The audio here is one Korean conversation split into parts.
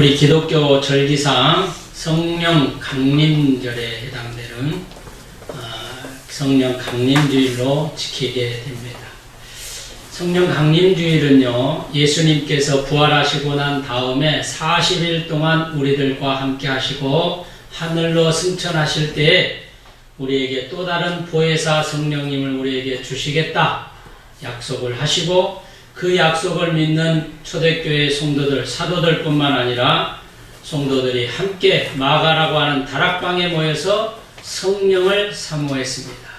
우리 기독교 절기상 성령 강림절에 해당되는 성령 강림주일로 지키게 됩니다. 성령 강림주일은요, 예수님께서 부활하시고 난 다음에 40일 동안 우리들과 함께 하시고 하늘로 승천하실 때에 우리에게 또 다른 보혜사 성령님을 우리에게 주시겠다 약속을 하시고, 그 약속을 믿는 초대교회 성도들, 사도들 뿐만 아니라 성도들이 함께 마가라고 하는 다락방에 모여서 성령을 사모했습니다.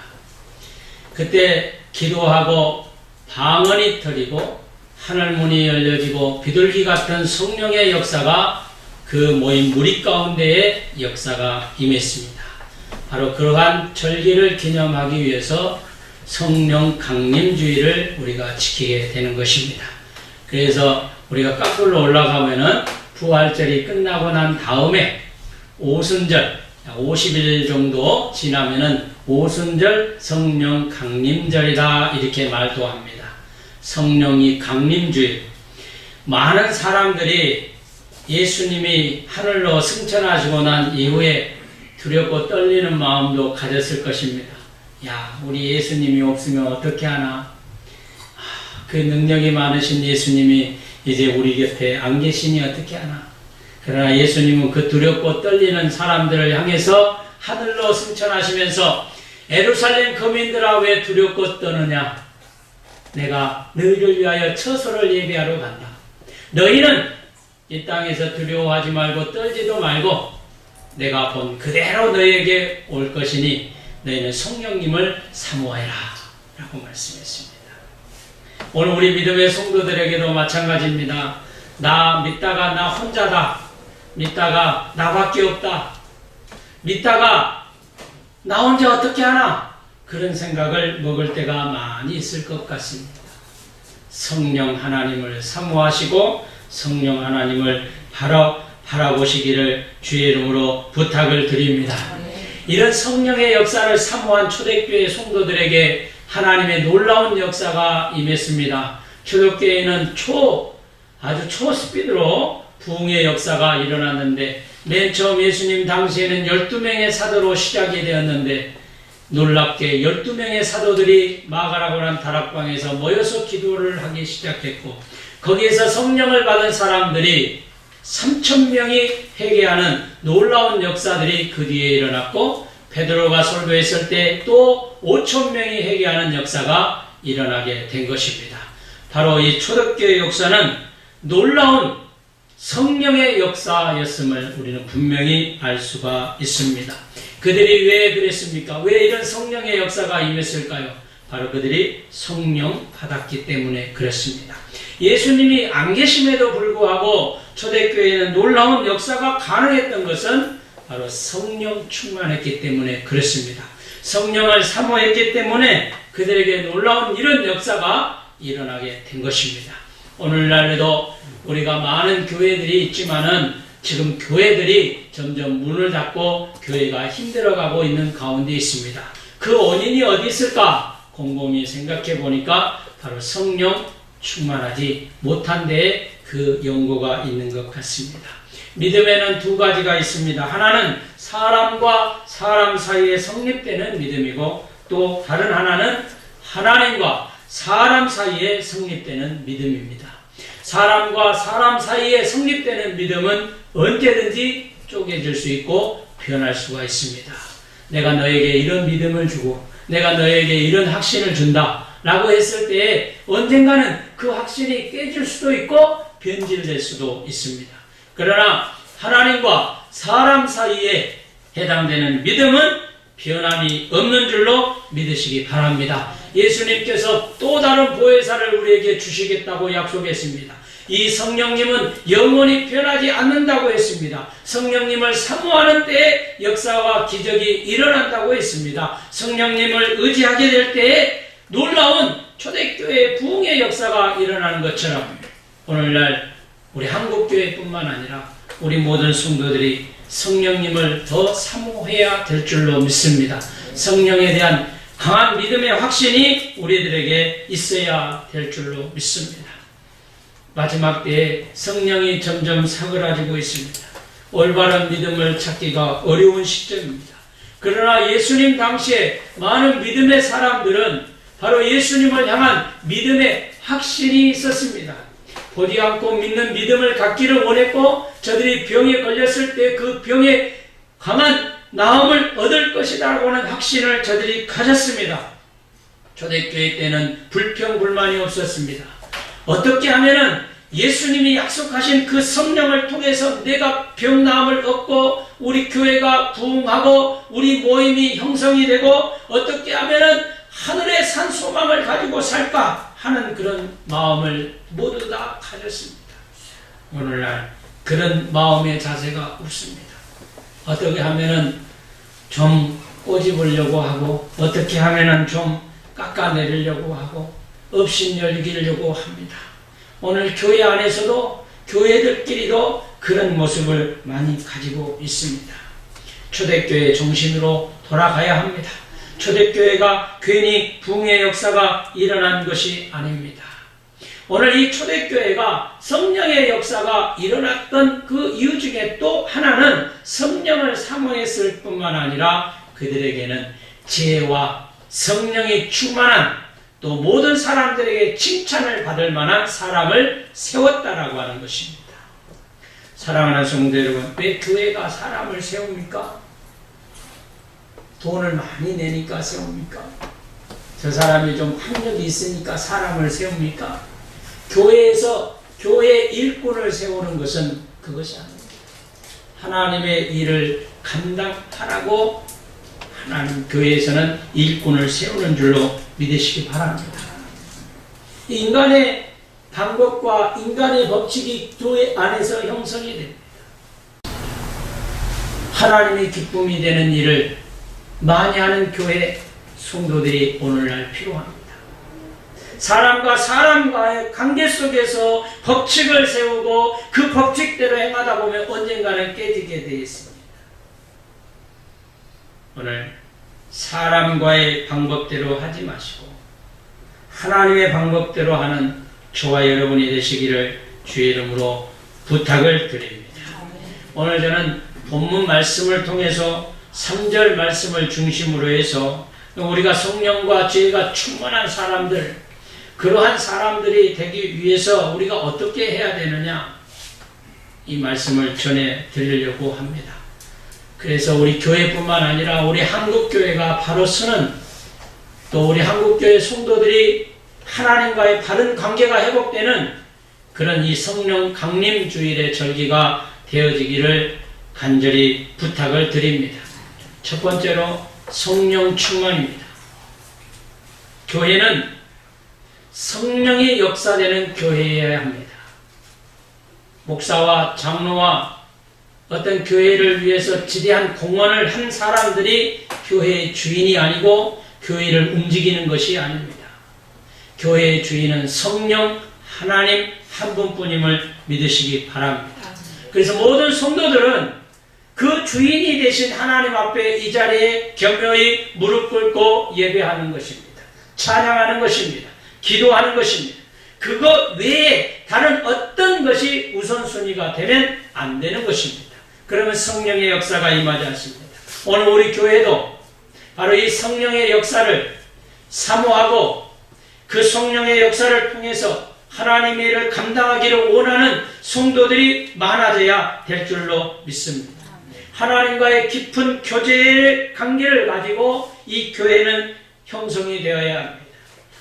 그때 기도하고 방언이 터지고 하늘문이 열려지고 비둘기 같은 성령의 역사가 그 모인 무리 가운데에 역사가 임했습니다. 바로 그러한 절기를 기념하기 위해서 성령 강림주의를 우리가 지키게 되는 것입니다. 그래서 우리가 깎으로 올라가면은 부활절이 끝나고 난 다음에 오순절, 50일 정도 지나면은 오순절 성령 강림절이다 이렇게 말도 합니다. 성령이 강림주일. 많은 사람들이 예수님이 하늘로 승천하시고 난 이후에 두렵고 떨리는 마음도 가졌을 것입니다. 야, 우리 예수님이 없으면 어떻게 하나? 그 능력이 많으신 예수님이 이제 우리 곁에 안 계시니 어떻게 하나? 그러나 예수님은 그 두렵고 떨리는 사람들을 향해서 하늘로 승천하시면서 예루살렘 거민들아 왜 두렵고 떠느냐? 내가 너희를 위하여 처소를 예비하러 간다. 너희는 이 땅에서 두려워하지 말고 떨지도 말고 내가 본 그대로 너희에게 올 것이니 너희는 성령님을 사모해라 라고 말씀했습니다. 오늘 우리 믿음의 성도들에게도 마찬가지입니다. 나 믿다가 나 혼자다, 믿다가 나밖에 없다, 믿다가 나 혼자 어떻게 하나, 그런 생각을 먹을 때가 많이 있을 것 같습니다. 성령 하나님을 사모하시고 성령 하나님을 바라보시기를 주의 이름으로 부탁을 드립니다. 이런 성령의 역사를 사모한 초대교회 성도들에게 하나님의 놀라운 역사가 임했습니다. 초대교회는 아주 초스피드로 부흥의 역사가 일어났는데, 맨 처음 예수님 당시에는 12명의 사도로 시작이 되었는데, 놀랍게 12명의 사도들이 마가라고 하는 다락방에서 모여서 기도를 하기 시작했고, 거기에서 성령을 받은 사람들이 3,000명이 회개하는 놀라운 역사들이 그 뒤에 일어났고, 베드로가 설교했을 때 또 5,000명이 회개하는 역사가 일어나게 된 것입니다. 바로 이 초대교회 역사는 놀라운 성령의 역사였음을 우리는 분명히 알 수가 있습니다. 그들이 왜 그랬습니까? 왜 이런 성령의 역사가 임했을까요? 바로 그들이 성령 받았기 때문에 그렇습니다. 예수님이 안 계심에도 불구하고 초대교회에는 놀라운 역사가 가능했던 것은 바로 성령 충만했기 때문에 그렇습니다. 성령을 사모했기 때문에 그들에게 놀라운 이런 역사가 일어나게 된 것입니다. 오늘날에도 우리가 많은 교회들이 있지만은 지금 교회들이 점점 문을 닫고 교회가 힘들어가고 있는 가운데 있습니다. 그 원인이 어디 있을까? 곰곰이 생각해 보니까 바로 성령 충만하지 못한 데에 그 연고가 있는 것 같습니다. 믿음에는 두 가지가 있습니다. 하나는 사람과 사람 사이에 성립되는 믿음이고, 또 다른 하나는 하나님과 사람 사이에 성립되는 믿음입니다. 사람과 사람 사이에 성립되는 믿음은 언제든지 쪼개질 수 있고 변할 수가 있습니다. 내가 너에게 이런 믿음을 주고 내가 너에게 이런 확신을 준다 라고 했을 때에 언젠가는 그 확신이 깨질 수도 있고 변질될 수도 있습니다. 그러나 하나님과 사람 사이에 해당되는 믿음은 변함이 없는 줄로 믿으시기 바랍니다. 예수님께서 또 다른 보혜사를 우리에게 주시겠다고 약속했습니다. 이 성령님은 영원히 변하지 않는다고 했습니다. 성령님을 사모하는 때에 역사와 기적이 일어난다고 했습니다. 성령님을 의지하게 될 때에 놀라운 초대교회의 부흥의 역사가 일어나는 것처럼 오늘날 우리 한국교회뿐만 아니라 우리 모든 성도들이 성령님을 더 사모해야 될 줄로 믿습니다. 성령에 대한 강한 믿음의 확신이 우리들에게 있어야 될 줄로 믿습니다. 마지막 때에 성령이 점점 사그라지고 있습니다. 올바른 믿음을 찾기가 어려운 시점입니다. 그러나 예수님 당시에 많은 믿음의 사람들은 바로 예수님을 향한 믿음의 확신이 있었습니다. 보지 않고 믿는 믿음을 갖기를 원했고, 저들이 병에 걸렸을 때 그 병에 강한 나음을 얻을 것이라고 하는 확신을 저들이 가졌습니다. 초대교회 때는 불평불만이 없었습니다. 어떻게 하면은 예수님이 약속하신 그 성령을 통해서 내가 병나음을 얻고 우리 교회가 부흥하고 우리 모임이 형성이 되고 어떻게 하면은 하늘의 산 소망을 가지고 살까 하는 그런 마음을 모두 다 가졌습니다. 오늘날 그런 마음의 자세가 없습니다. 어떻게 하면은 좀 꼬집으려고 하고 어떻게 하면은 좀 깎아내리려고 하고 업신여기려고 합니다. 오늘 교회 안에서도 교회들끼리도 그런 모습을 많이 가지고 있습니다. 초대교회 중심으로 돌아가야 합니다. 초대교회가 괜히 부흥의 역사가 일어난 것이 아닙니다. 오늘 이 초대교회가 성령의 역사가 일어났던 그 이유 중에 또 하나는 성령을 사모했을 뿐만 아니라 그들에게는 지혜와 성령이 충만한 또 모든 사람들에게 칭찬을 받을 만한 사람을 세웠다라고 하는 것입니다. 사랑하는 성도 여러분, 왜 교회가 사람을 세웁니까? 돈을 많이 내니까 세웁니까? 저 사람이 좀 학력이 있으니까 사람을 세웁니까? 교회에서 교회 일꾼을 세우는 것은 그것이 아닙니다. 하나님의 일을 감당하라고 하나님 교회에서는 일꾼을 세우는 줄로 믿으시기 바랍니다. 인간의 방법과 인간의 법칙이 교회 안에서 형성이 됩니다. 하나님의 기쁨이 되는 일을 많이 하는 교회 성도들이 오늘날 필요합니다. 사람과 사람과의 관계 속에서 법칙을 세우고 그 법칙대로 행하다 보면 언젠가는 깨지게 되어 있습니다. 오늘 사람과의 방법대로 하지 마시고 하나님의 방법대로 하는 저와 여러분이 되시기를 주의 이름으로 부탁을 드립니다. 오늘 저는 본문 말씀을 통해서 3절 말씀을 중심으로 해서 우리가 성령과 지혜가 충만한 사람들, 그러한 사람들이 되기 위해서 우리가 어떻게 해야 되느냐, 이 말씀을 전해 드리려고 합니다. 그래서 우리 교회뿐만 아니라 우리 한국교회가 바로 서는, 또 우리 한국교회 성도들이 하나님과의 바른 관계가 회복되는 그런 이 성령 강림 주일의 절기가 되어지기를 간절히 부탁을 드립니다. 첫 번째로 성령 충만입니다. 교회는 성령이 역사되는 교회여야 합니다. 목사와 장로와 어떤 교회를 위해서 지대한 공헌을 한 사람들이 교회의 주인이 아니고 교회를 움직이는 것이 아닙니다. 교회의 주인은 성령 하나님 한 분뿐임을 믿으시기 바랍니다. 그래서 모든 성도들은 그 주인이 되신 하나님 앞에 이 자리에 겸허히 무릎 꿇고 예배하는 것입니다. 찬양하는 것입니다. 기도하는 것입니다. 그것 외에 다른 어떤 것이 우선순위가 되면 안 되는 것입니다. 그러면 성령의 역사가 임하지 않습니다. 오늘 우리 교회도 바로 이 성령의 역사를 사모하고 그 성령의 역사를 통해서 하나님의 일을 감당하기를 원하는 성도들이 많아져야 될 줄로 믿습니다. 하나님과의 깊은 교제의 관계를 가지고 이 교회는 형성이 되어야 합니다.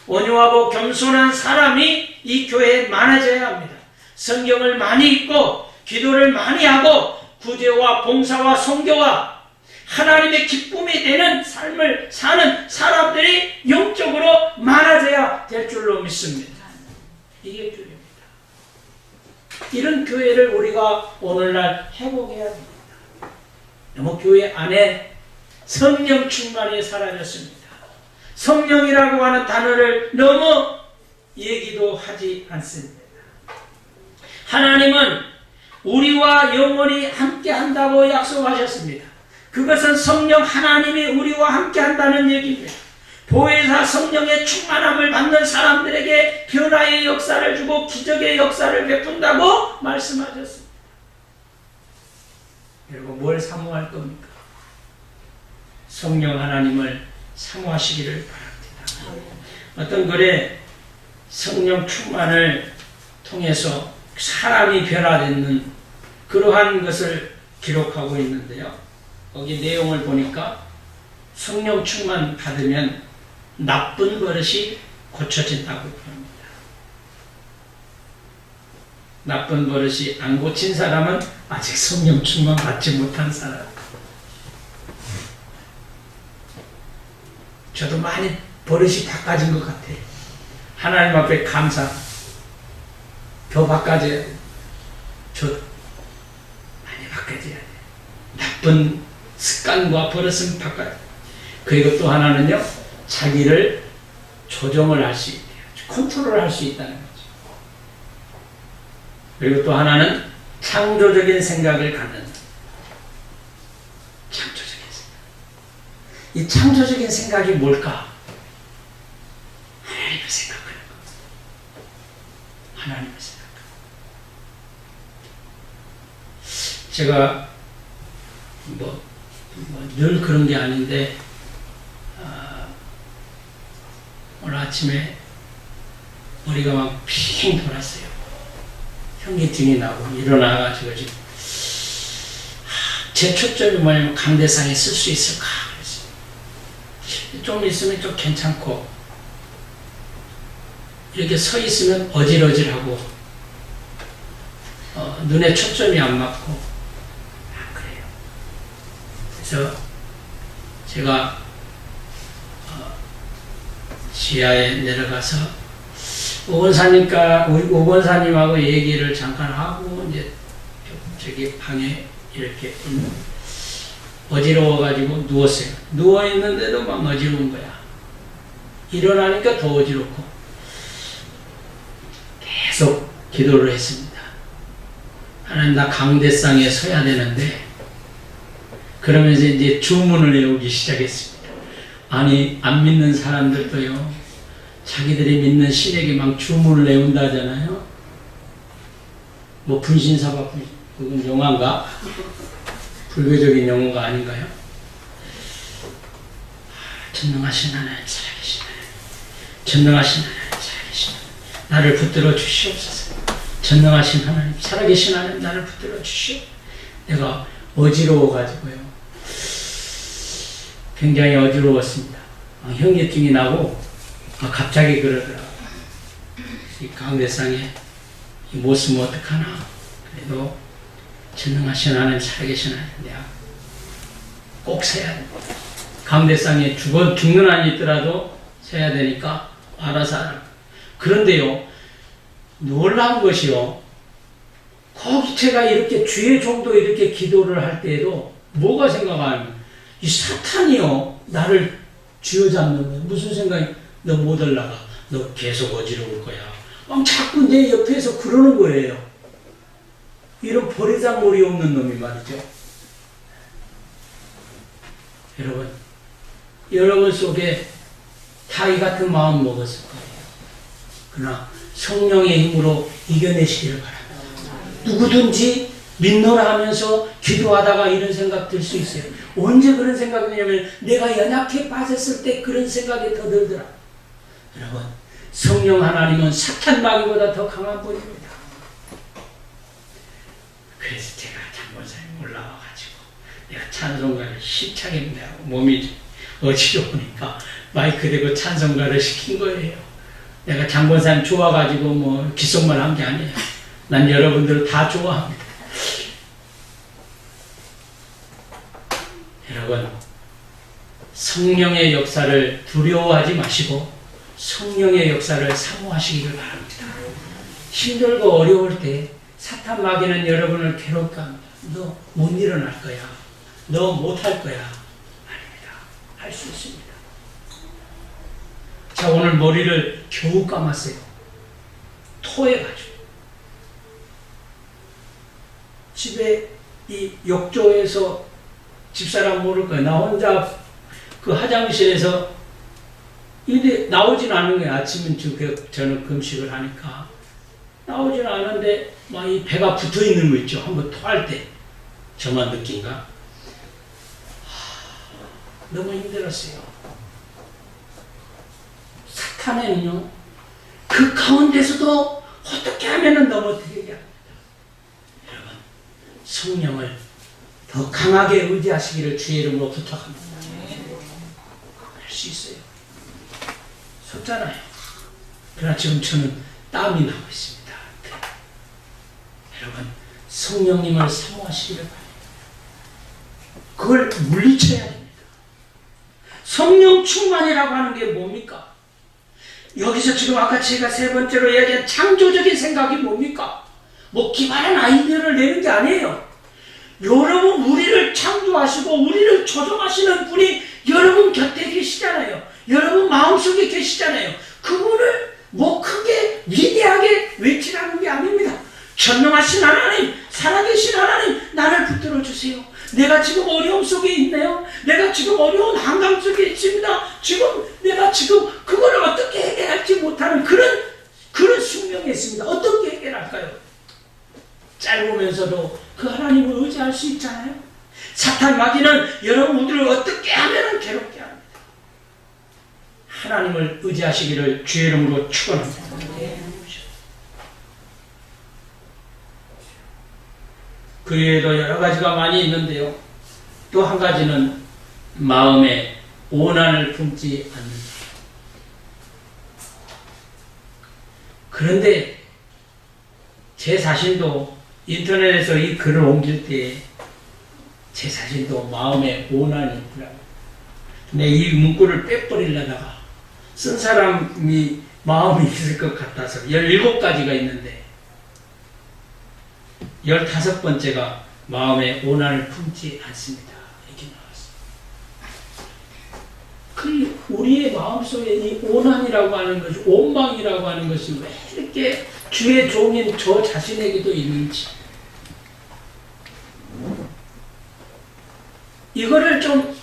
온유하고 겸손한 사람이 이 교회에 많아져야 합니다. 성경을 많이 읽고 기도를 많이 하고 구제와 봉사와 선교와 하나님의 기쁨이 되는 삶을 사는 사람들이 영적으로 많아져야 될 줄로 믿습니다. 이게 교회입니다. 이런 교회를 우리가 오늘날 회복해야 합니다. 너무 교회 안에 성령 충만이 사라졌습니다. 성령이라고 하는 단어를 너무 얘기도 하지 않습니다. 하나님은 우리와 영원히 함께 한다고 약속하셨습니다. 그것은 성령 하나님이 우리와 함께 한다는 얘기입니다. 보혜사 성령의 충만함을 받는 사람들에게 변화의 역사를 주고 기적의 역사를 베푼다고 말씀하셨습니다. 여러분, 뭘 사모할 겁니까? 성령 하나님을 사모하시기를 바랍니다. 어떤 글에 성령 충만을 통해서 사람이 변화되는 그러한 것을 기록하고 있는데요. 거기 내용을 보니까 성령 충만 받으면 나쁜 버릇이 고쳐진다고 합니다. 나쁜 버릇이 안 고친 사람은 아직 성령 충만 받지 못한 사람. 저도 많이 버릇이 바꿔진 것 같아요. 하나님 앞에 감사. 더 바꿔져야 돼. 저 많이 바꿔져야 돼. 나쁜 습관과 버릇은 바꿔야 돼. 그리고 또 하나는요, 자기를 조정을 할 수 있대요. 컨트롤 할 수 있다는 거죠. 그리고 또 하나는 창조적인 생각을 갖는. 창조적인 생각. 이 창조적인 생각이 뭘까? 하나님을 생각하는 거. 하나님을 생각하는 거. 제가 늘 그런 게 아닌데, 오늘 아침에 머리가 막 핑 돌았어요. 현기증이 나고 일어나가지고 지금 제 초점이 뭐냐면 강대상에 쓸 수 있을까 그랬어요. 좀 있으면 좀 괜찮고, 이렇게 서 있으면 어질어질하고 눈에 초점이 안 맞고 그래요. 그래서 제가 지하에 내려가서 우리 오건사님하고 얘기를 잠깐 하고 이제 저기 방에 이렇게 어지러워가지고 누웠어요. 누워있는데도 막 어지러운 거야. 일어나니까 더 어지럽고 계속 기도를 했습니다. 하나님, 나 강대상에 서야 되는데, 그러면서 이제 주문을 외우기 시작했습니다. 아니, 안 믿는 사람들도요, 자기들이 믿는 신에게 막 주문을 외운다잖아요. 뭐 분신사바, 그건 영화인가? 불교적인 용어가 아닌가요? 전능하신 하나님, 살아계신 하나님, 전능하신 하나님, 살아계신 하나님, 나를 붙들어 주시옵소서. 전능하신 하나님, 살아계신 하나님, 나를 붙들어 주시오. 내가 어지러워가지고요, 굉장히 어지러웠습니다. 현기증이 나고 갑자기 그러더라고요. 이 강대상에 이 모습은 어떡하나. 그래도 전능하신 하나님, 살아계신 하나님, 내가 꼭 서야 돼. 강대상에 죽는 한이 있더라도 서야 되니까 알아서 하라. 그런데요, 놀라운 것이요, 거기 제가 이렇게 주의 종도 이렇게 기도를 할 때에도 뭐가 생각하면, 이 사탄이요, 나를 쥐어잡는 거예요. 무슨 생각이? 너 못 올라가. 너 계속 어지러울 거야. 자꾸 내 옆에서 그러는 거예요. 이런 버리장머리 없는 놈이 말이죠. 여러분 속에 다 이 같은 마음 먹었을 거예요. 그러나 성령의 힘으로 이겨내시기를 바랍니다. 누구든지 믿노라 하면서 기도하다가 이런 생각 들 수 있어요. 언제 그런 생각이 드냐면 내가 연약해 빠졌을 때 그런 생각이 더 들더라. 여러분, 성령 하나님은 사탄 마귀보다 더 강한 분입니다. 그래서 제가 장본사에 올라와가지고 내가 찬송가를 힘차게 내고 몸이 어지러우니까 마이크 대고 찬송가를 시킨 거예요. 내가 장본사님 좋아가지고 뭐 귓속말 한 게 아니에요. 난 여러분들 다 좋아합니다. 여러분, 성령의 역사를 두려워하지 마시고 성령의 역사를 사모하시기를 바랍니다. 힘들고 어려울 때 사탄 마귀는 여러분을 괴롭게 합니다. 너 못 일어날 거야. 너 못할 거야. 아닙니다. 할 수 있습니다. 자, 오늘 머리를 겨우 감았어요. 토해가지고. 집에 이 욕조에서 집사람 모를 거야. 나 혼자 그 화장실에서 근데 나오진 않은 거예요. 아침은 저는 금식을 하니까. 나오진 않은데, 막 이 배가 붙어 있는 거 있죠. 한번 토할 때. 저만 느낀가? 너무 힘들었어요. 사탄에는요, 그 가운데서도 어떻게 하면 넘어뜨리게 합니다. 여러분, 성령을 더 강하게 의지하시기를 주의 이름으로 부탁합니다. 할 수 있어요. 섰잖아요. 그러나 지금 저는 땀이 나고 있습니다. 여러분, 성령님을 사모하시기를 바랍니다. 그걸 물리쳐야 됩니다. 성령 충만이라고 하는 게 뭡니까? 여기서 지금 아까 제가 세 번째로 이야기한 창조적인 생각이 뭡니까? 뭐 기발한 아이디어를 내는 게 아니에요. 여러분, 우리를 창조하시고 우리를 조정하시는 분이 여러분 곁에 계시잖아요. 여러분 마음속에 계시잖아요. 그분을 뭐 크게 위대하게 외치라는 게 아닙니다. 전능하신 하나님, 살아계신 하나님, 나를 붙들어 주세요. 내가 지금 어려움 속에 있네요. 내가 지금 어려운 한강 속에 있습니다. 내가 지금 그걸 어떻게 해결할지 못하는 그런 숙명에 있습니다. 어떻게 해결할까요? 짧으면서도 그 하나님을 의지할 수 있잖아요. 사탄 마귀는 여러분 우리를 어떻게 하면 괴롭게 합니다. 하나님을 의지하시기를 주의 이름으로 축원합니다. 그 외에도 여러 가지가 많이 있는데요. 또 한 가지는 마음에 오난을 품지 않는다. 그런데 제 자신도 인터넷에서 이 글을 옮길 때 제 자신도 마음에 오난이 있더라고요. 근데 이 문구를 빼버리려다가 쓴 사람이 마음이 있을 것 같아서 17가지가 있는데 15번째가 마음에 오난을 품지 않습니다. 이렇게 나왔습니다. 그 우리의 마음속에 이 오난이라고 하는 것이, 원망이라고 하는 것이 왜 이렇게 주의 종인 저 자신에게도 있는지, 이거를 좀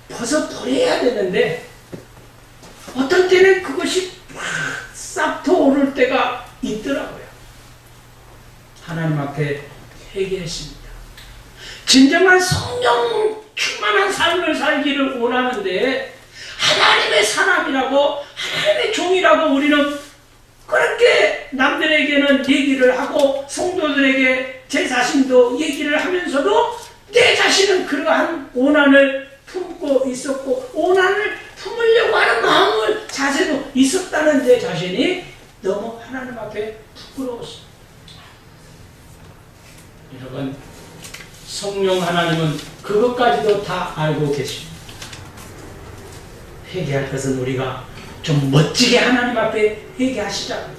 벗어버려야 되는데 어떤 때는 그것이 싹 터오를 때가 있더라고요. 하나님 앞에 회개했습니다. 진정한 성령 충만한 삶을 살기를 원하는데 하나님의 사람이라고, 하나님의 종이라고 우리는 그렇게 남들에게는 얘기를 하고 성도들에게 제 자신도 얘기를 하면서도 내 자신은 그러한 오난을 품고 있었고 오난을 품으려고 하는 마음을, 자세도 있었다는 제 자신이 너무 하나님 앞에 부끄러웠습니다. 여러분, 성령 하나님은 그것까지도 다 알고 계십니다. 회개할 것은 우리가 좀 멋지게 하나님 앞에 회개하시자고요.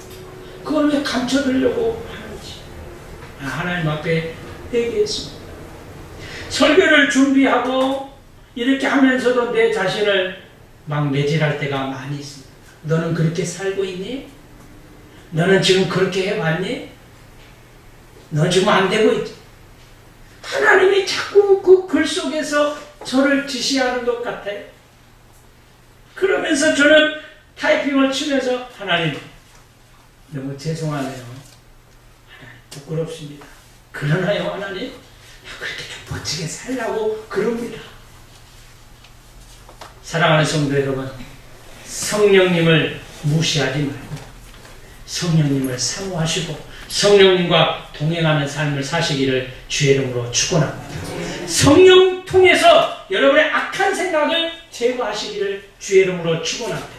그걸 왜 감춰두려고 하는지. 하나님 앞에 회개했습니다. 설교를 준비하고 이렇게 하면서도 내 자신을 막 매질할 때가 많이 있습니다. 너는 그렇게 살고 있니? 너는 지금 그렇게 해봤니? 너 지금 안 되고 있지? 하나님이 자꾸 그 글 속에서 저를 지시하는 것 같아요. 그러면서 저는 타이핑을 치면서 하나님, 너무 죄송하네요. 하나님, 부끄럽습니다. 그러나요, 하나님? 그렇게 좀 멋지게 살라고 그럽니다. 사랑하는 성도 여러분, 성령님을 무시하지 말고 성령님을 사모하시고 성령님과 동행하는 삶을 사시기를 주의 이름으로 축원합니다. 성령 통해서 여러분의 악한 생각을 제거하시기를 주의 이름으로 축원합니다.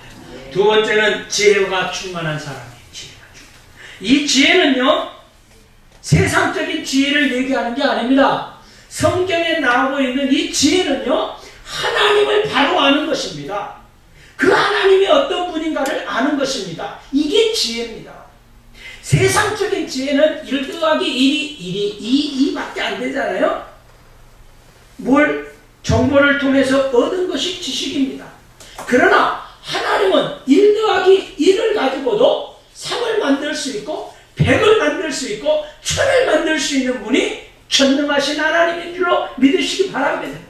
두 번째는 지혜가 충만한 사람이에요. 이 지혜는요, 세상적인 지혜를 얘기하는 게 아닙니다. 성경에 나오고 있는 이 지혜는요, 하나님을 바로 아는 것입니다. 그 하나님이 어떤 분인가를 아는 것입니다. 이게 지혜입니다. 세상적인 지혜는 1 더하기 1이 2밖에 안 되잖아요. 뭘 정보를 통해서 얻은 것이 지식입니다. 그러나 하나님은 1 더하기 1을 가지고도 3을 만들 수 있고 100을 만들 수 있고 1000을 만들 수 있는 분이 전능하신 하나님인 줄로 믿으시기 바랍니다.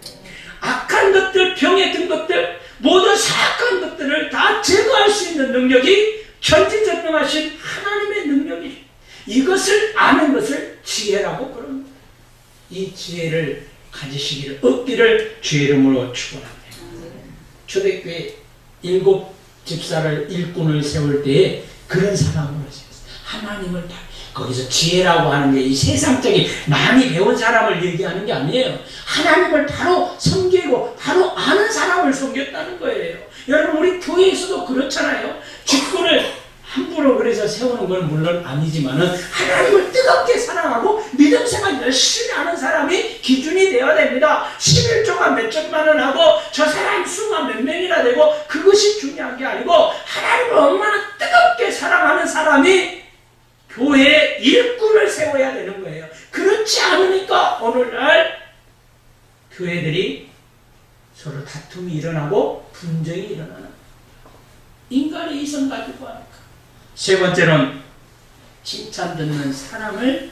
악한 것들, 병에 든 것들, 모든 사악한 것들을 다 제거할 수 있는 능력이 전지전능하신 하나님의 능력이, 이것을 아는 것을 지혜라고 부릅니다. 이 지혜를 가지시기를, 얻기를 주의 이름으로 축원합니다. 초대교회 7 집사를 일꾼을 세울 때에 그런 사람으로 세웠어요. 하나님을 다, 거기서 지혜라고 하는 게 이 세상적인 많이 배운 사람을 얘기하는 게 아니에요. 하나님을 바로 섬기고 바로 아는 사람을 섬겼다는 거예요. 여러분, 우리 교회에서도 그렇잖아요. 직분을 함부로 그래서 세우는 건 물론 아니지만은 하나님을 뜨겁게 사랑하고 믿음 생활 열심히 하는 사람이 기준이 되어야 됩니다. 11조가 몇 천만 원 하고 저 사람 수가 몇 명이나 되고 그것이 중요한 게 아니고 하나님을 얼마나 뜨겁게 사랑하는 사람이 교회에 일꾼을 세워야 되는 거예요. 그렇지 않으니까 오늘날 교회들이 서로 다툼이 일어나고 분쟁이 일어나는 거예요. 인간의 이성 가지고 하니까. 세 번째로는 칭찬 듣는 사람을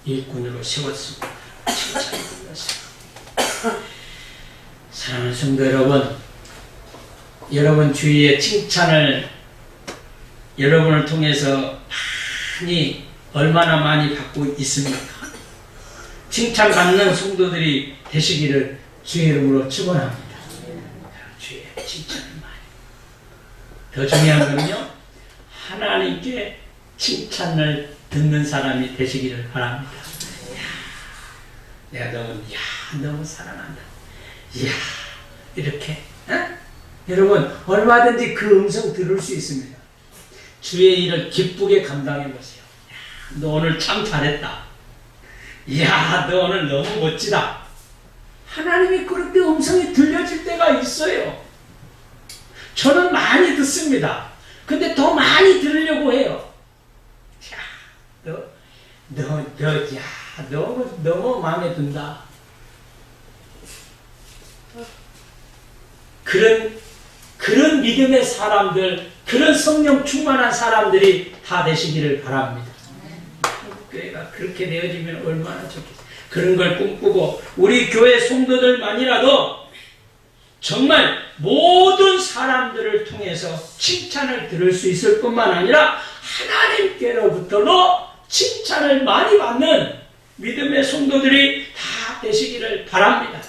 일꾼으로 세웠습니다. 칭찬 듣는 사람. 사랑하는 성도 여러분, 여러분 주위에 칭찬을 여러분을 통해서 얼마나 많이 받고 있습니까? 칭찬받는 성도들이 되시기를 주의 이름으로 축원합니다. 주의 칭찬을 많이. 더 중요한 거는요, 하나님께 칭찬을 듣는 사람이 되시기를 바랍니다. 내가 너무 사랑한다. 이렇게. 여러분, 얼마든지 그 음성 들을 수 있습니다. 주의 일을 기쁘게 감당해 보세요. 너 오늘 참 잘했다. 너 오늘 너무 멋지다. 하나님이 그렇게 음성이 들려질 때가 있어요. 저는 많이 듣습니다. 근데 더 많이 들으려고 해요. 너무 마음에 든다. 그런 믿음의 사람들, 그런 성령 충만한 사람들이 다 되시기를 바랍니다. 교회가 그렇게 되어지면 얼마나 좋겠어요. 그런 걸 꿈꾸고 우리 교회 성도들만이라도 정말 모든 사람들을 통해서 칭찬을 들을 수 있을 뿐만 아니라 하나님께로부터도 칭찬을 많이 받는 믿음의 성도들이 다 되시기를 바랍니다.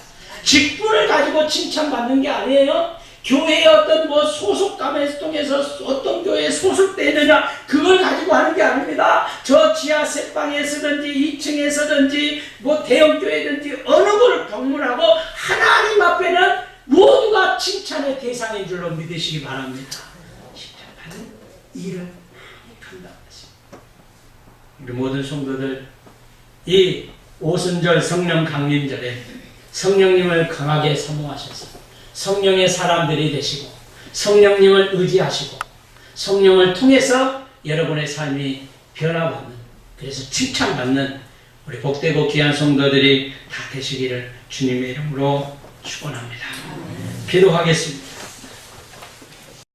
직분을 가지고 칭찬받는 게 아니에요. 교회의 어떤 소속감을 통해서 어떤 교회에 소속되느냐, 그걸 가지고 하는 게 아닙니다. 저 지하 셋방에서든지 2층에서든지 대형교회든지 어느 곳을 방문하고 하나님 앞에는 모두가 칭찬의 대상인 줄로 믿으시기 바랍니다. 칭찬받는 일을 감당하십니다. 우리 모든 성도들, 이 오순절 성령 강림절에 성령님을 강하게 사모하셔서 성령의 사람들이 되시고 성령님을 의지하시고 성령을 통해서 여러분의 삶이 변화받는, 그래서 칭찬받는 우리 복되고 귀한 성도들이 다 되시기를 주님의 이름으로 축원합니다. 기도하겠습니다.